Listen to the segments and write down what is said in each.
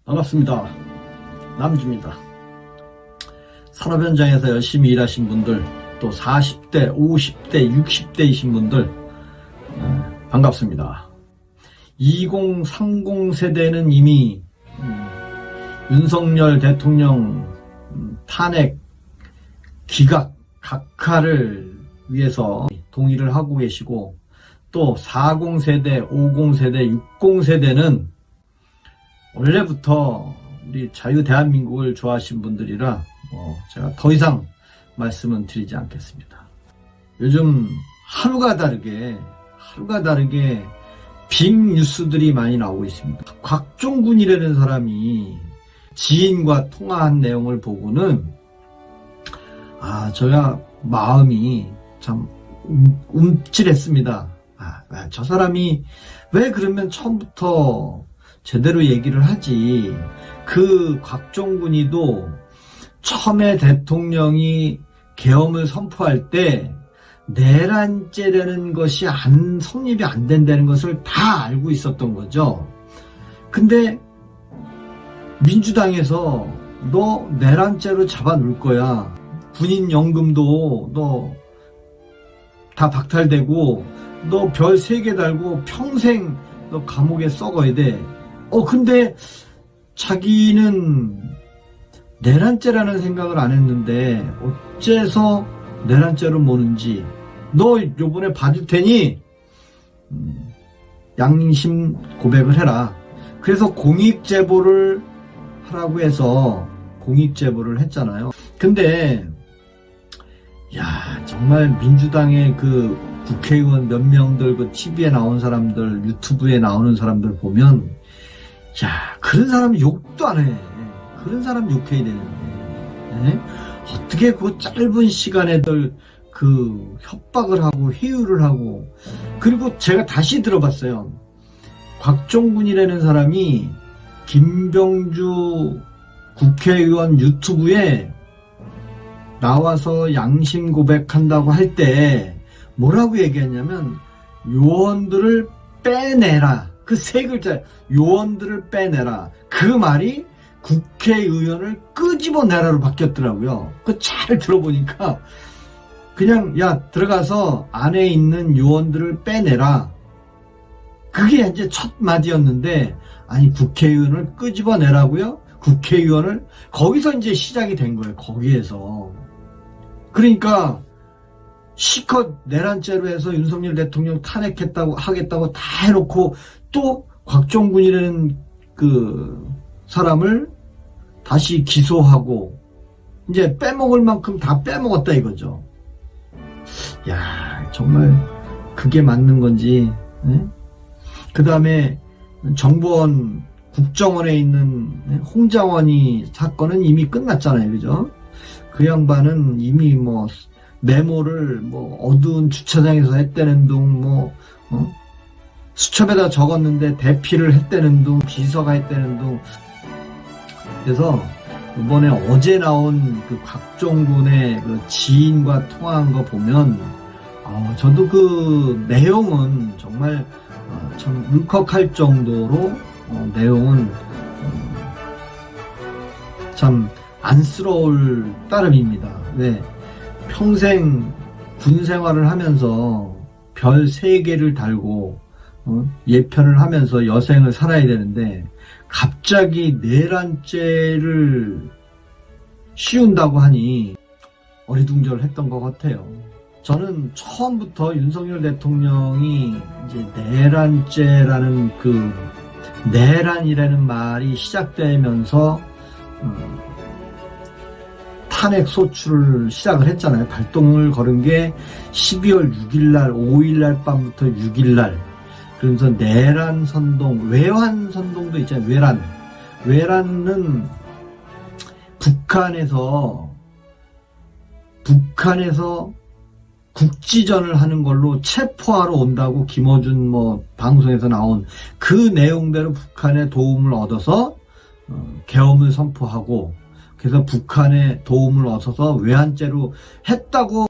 반갑습니다. 남주입니다. 산업 현장에서 열심히 일하신 분들, 또 40대, 50대, 60대이신 분들 반갑습니다. 2030 세대는 이미 윤석열 대통령 탄핵 기각 각하를 위해서 동의를 하고 계시고, 또 40세대, 50세대, 60세대는 원래부터 우리 자유 대한민국을 좋아하신 분들이라 제가 더 이상 말씀은 드리지 않겠습니다. 요즘 하루가 다르게 빅 뉴스들이 많이 나오고 있습니다. 곽종군이라는 사람이 지인과 통화한 내용을 보고는 제가 마음이 참 움찔했습니다. 저 사람이 왜 그러면 처음부터 제대로 얘기를 하지. 그 곽종군이도 처음에 대통령이 계엄을 선포할 때 내란죄라는 것이 성립이 안 된다는 것을 다 알고 있었던 거죠. 근데 민주당에서 너 내란죄로 잡아놓을 거야. 군인연금도 너 다 박탈되고 너 별 3개 달고 평생 너 감옥에 썩어야 돼. 근데 자기는 내란죄라는 생각을 안 했는데 어째서 내란죄로 모는지 너 요번에 받을 테니 양심 고백을 해라. 그래서 공익제보를 하라고 해서 공익제보를 했잖아요. 근데 정말 민주당의 그 국회의원 몇 명들, 그 TV에 나온 사람들, 유튜브에 나오는 사람들 보면 그런 사람 욕도 안 해. 그런 사람 욕해야 되는데 어떻게 그 짧은 시간에들 그 협박을 하고 회유를 하고. 그리고 제가 다시 들어봤어요. 곽종군이라는 사람이 김병주 국회의원 유튜브에 나와서 양심 고백한다고 할 때 뭐라고 얘기했냐면 요원들을 빼내라. 그 3글자 요원들을 빼내라. 그 말이 국회의원을 끄집어내라로 바뀌었더라고요. 그 잘 들어보니까 그냥 들어가서 안에 있는 요원들을 빼내라. 그게 이제 첫 마디였는데 국회의원을 끄집어내라고요? 국회의원을 거기서 이제 시작이 된 거예요. 거기에서. 그러니까 실컷 내란죄로 해서 윤석열 대통령 하겠다고 다 해놓고 또 곽종군이라는 그 사람을 다시 기소하고 이제 빼먹을 만큼 다 빼먹었다 이거죠. 정말 그게 맞는 건지. 그 다음에 정보원 국정원에 있는 홍장원이 사건은 이미 끝났잖아요. 그죠? 그 양반은 이미 메모를 어두운 주차장에서 했다는 둥, 수첩에다 적었는데 대피를 했다는 둥, 비서가 했다는 둥. 그래서 이번에 어제 나온 그 곽종군의 그 지인과 통화한 거 보면, 저도 그 내용은 정말 참 울컥할 정도로 내용은 참 안쓰러울 따름입니다. 왜? 평생 군 생활을 하면서 별 3개를 달고 예편을 하면서 여생을 살아야 되는데 갑자기 내란죄를 씌운다고 하니 어리둥절했던 것 같아요. 저는 처음부터 윤석열 대통령이 이제 내란죄라는 그 내란이라는 말이 시작되면서 탄핵 소추를 시작을 했잖아요. 발동을 걸은 게 12월 6일날, 5일날 밤부터 6일날. 그러면서 내란 선동, 외환 선동도 있잖아요. 외란은 북한에서 국지전을 하는 걸로 체포하러 온다고 김어준 방송에서 나온 그 내용대로 북한의 도움을 얻어서 계엄을 선포하고, 그래서 북한의 도움을 얻어서 외환죄로 했다고.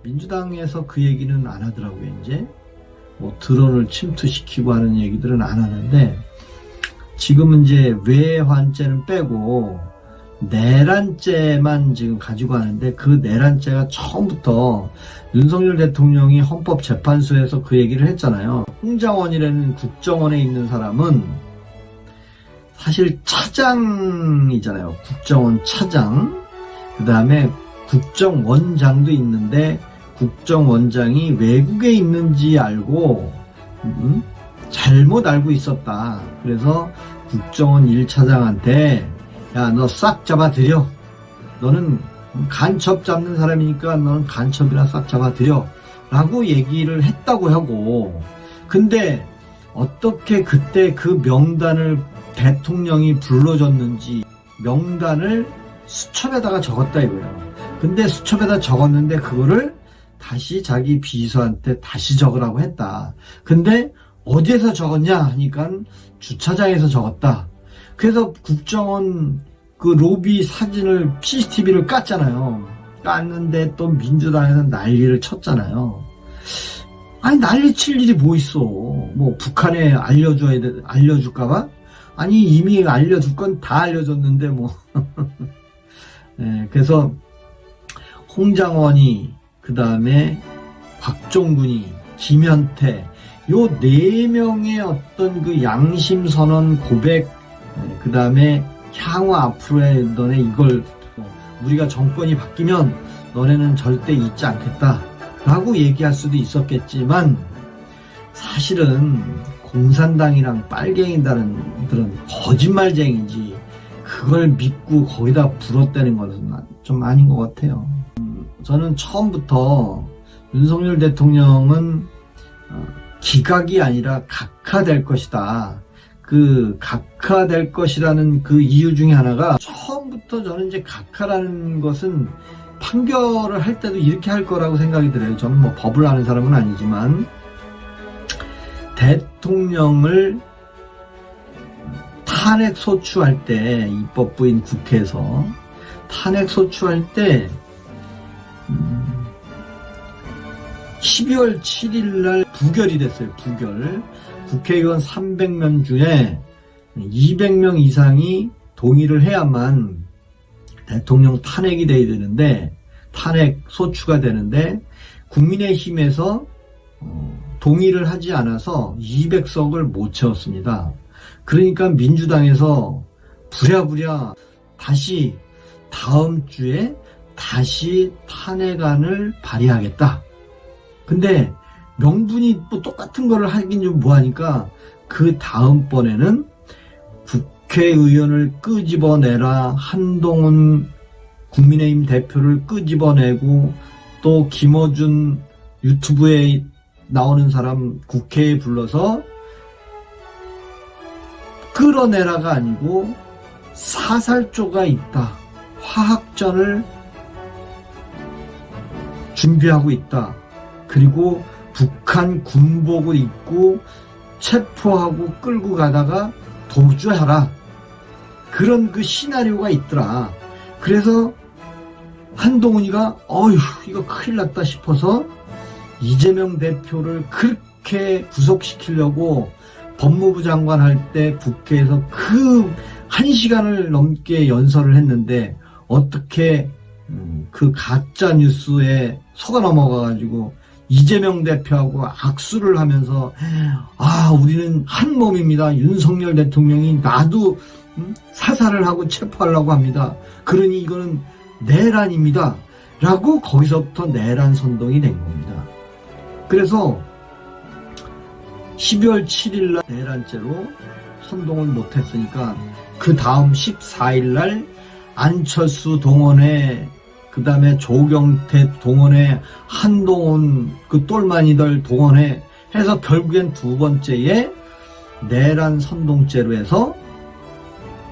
민주당에서 그 얘기는 안 하더라고요. 이제 드론을 침투시키고 하는 얘기들은 안 하는데 지금은 이제 외환죄는 빼고 내란죄만 지금 가지고 하는데, 그 내란죄가 처음부터 윤석열 대통령이 헌법재판소에서 그 얘기를 했잖아요. 홍장원이라는 국정원에 있는 사람은 사실 차장이잖아요. 국정원 차장. 그 다음에 국정원장도 있는데 국정원장이 외국에 있는지 알고 잘못 알고 있었다. 그래서 국정원 1차장한테 야, 너 싹 잡아들여. 너는 간첩 잡는 사람이니까 너는 간첩이나 싹 잡아들여. 라고 얘기를 했다고 하고, 근데 어떻게 그때 그 명단을 대통령이 불러줬는지 명단을 수첩에다가 적었다 이거예요. 근데 수첩에다 적었는데 그거를 다시 자기 비서한테 다시 적으라고 했다. 근데 어디에서 적었냐 하니까 주차장에서 적었다. 그래서 국정원 그 로비 사진을 CCTV를 깠잖아요. 깠는데 또 민주당에서 난리를 쳤잖아요. 아니 난리 칠 일이 뭐 있어. 뭐 북한에 알려줄까봐? 아니 이미 알려줄 건 다 알려줬는데 뭐. 네, 그래서 홍장원이, 그 다음에 곽종근이, 김현태, 요 4명의 어떤 그 양심선언 고백, 그 다음에 향후 앞으로의 너네 이걸 우리가 정권이 바뀌면 너네는 절대 잊지 않겠다 라고 얘기할 수도 있었겠지만, 사실은 공산당이랑 빨갱이들은 거짓말쟁이지 그걸 믿고 거기다 불었다는 것은 좀 아닌 것 같아요. 저는 처음부터 윤석열 대통령은 기각이 아니라 각하될 것이다. 그 각하될 것이라는 그 이유 중에 하나가, 처음부터 저는 이제 각하라는 것은 판결을 할 때도 이렇게 할 거라고 생각이 들어요. 저는 뭐 법을 아는 사람은 아니지만, 대통령을 탄핵 소추할 때, 입법부인 국회에서 탄핵 소추할 때 12월 7일 날 부결이 됐어요. 부결. 국회의원 300명 중에 200명 이상이 동의를 해야만 대통령 탄핵이 돼야 되는데, 탄핵 소추가 되는데, 국민의힘에서 동의를 하지 않아서 200석을 못 채웠습니다. 그러니까 민주당에서 부랴부랴 다시 다음 주에 다시 탄핵안을 발의하겠다. 근데 명분이 또 똑같은 거를 하긴 좀 뭐하니까, 그 다음번에는 국회의원을 끄집어내라, 한동훈 국민의힘 대표를 끄집어내고, 또 김어준 유튜브에 나오는 사람 국회에 불러서 끌어내라가 아니고 사살조가 있다, 화학전을 준비하고 있다, 그리고 북한 군복을 입고 체포하고 끌고 가다가 도주하라, 그런 그 시나리오가 있더라. 그래서 한동훈이가 어휴 이거 큰일 났다 싶어서 이재명 대표를 그렇게 구속시키려고 법무부 장관 할 때 국회에서 그 1시간을 넘게 연설을 했는데, 어떻게 그 가짜 뉴스에 속아 넘어가가지고 이재명 대표하고 악수를 하면서, 아 우리는 한 몸입니다. 윤석열 대통령이 나도 사살을 하고 체포하려고 합니다. 그러니 이거는 내란입니다. 라고 거기서부터 내란 선동이 된 겁니다. 그래서 12월 7일 날 내란죄로 선동을 못했으니까, 그 다음 14일 날 안철수 동원해, 그 다음에 조경태 동원해, 한동훈 그 똘마니들 동원해 해서 결국엔 두 번째에 내란 선동죄로 해서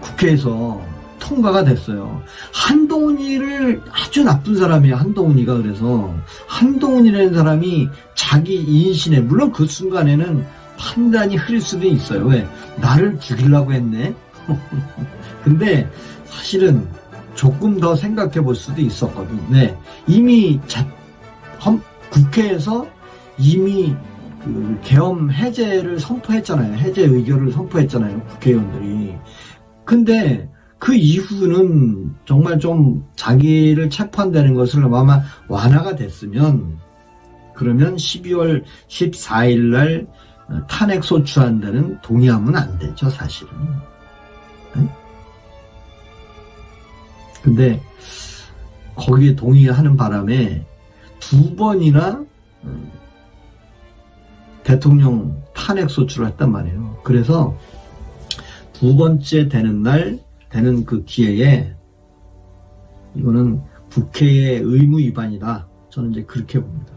국회에서 통과가 됐어요. 한동훈이를 아주 나쁜 사람이에요. 한동훈이가. 그래서 한동훈이라는 사람이 자기 인신에, 물론 그 순간에는 판단이 흐릴 수도 있어요. 왜? 나를 죽이려고 했네. 근데 사실은 조금 더 생각해 볼 수도 있었거든. 네. 이미 국회에서 이미 그 계엄 해제를 선포했잖아요. 해제 의결을 선포했잖아요. 국회의원들이. 근데 그 이후는 정말 좀 자기를 체포한다는 것을 아마 완화가 됐으면 그러면 12월 14일 날 탄핵 소추한다는 동의하면 안 되죠, 사실은. 네? 근데 거기에 동의하는 바람에 2번이나 대통령 탄핵 소추를 했단 말이에요. 그래서 2번째 되는 그 기회에 이거는 국회의 의무 위반이다. 저는 이제 그렇게 봅니다.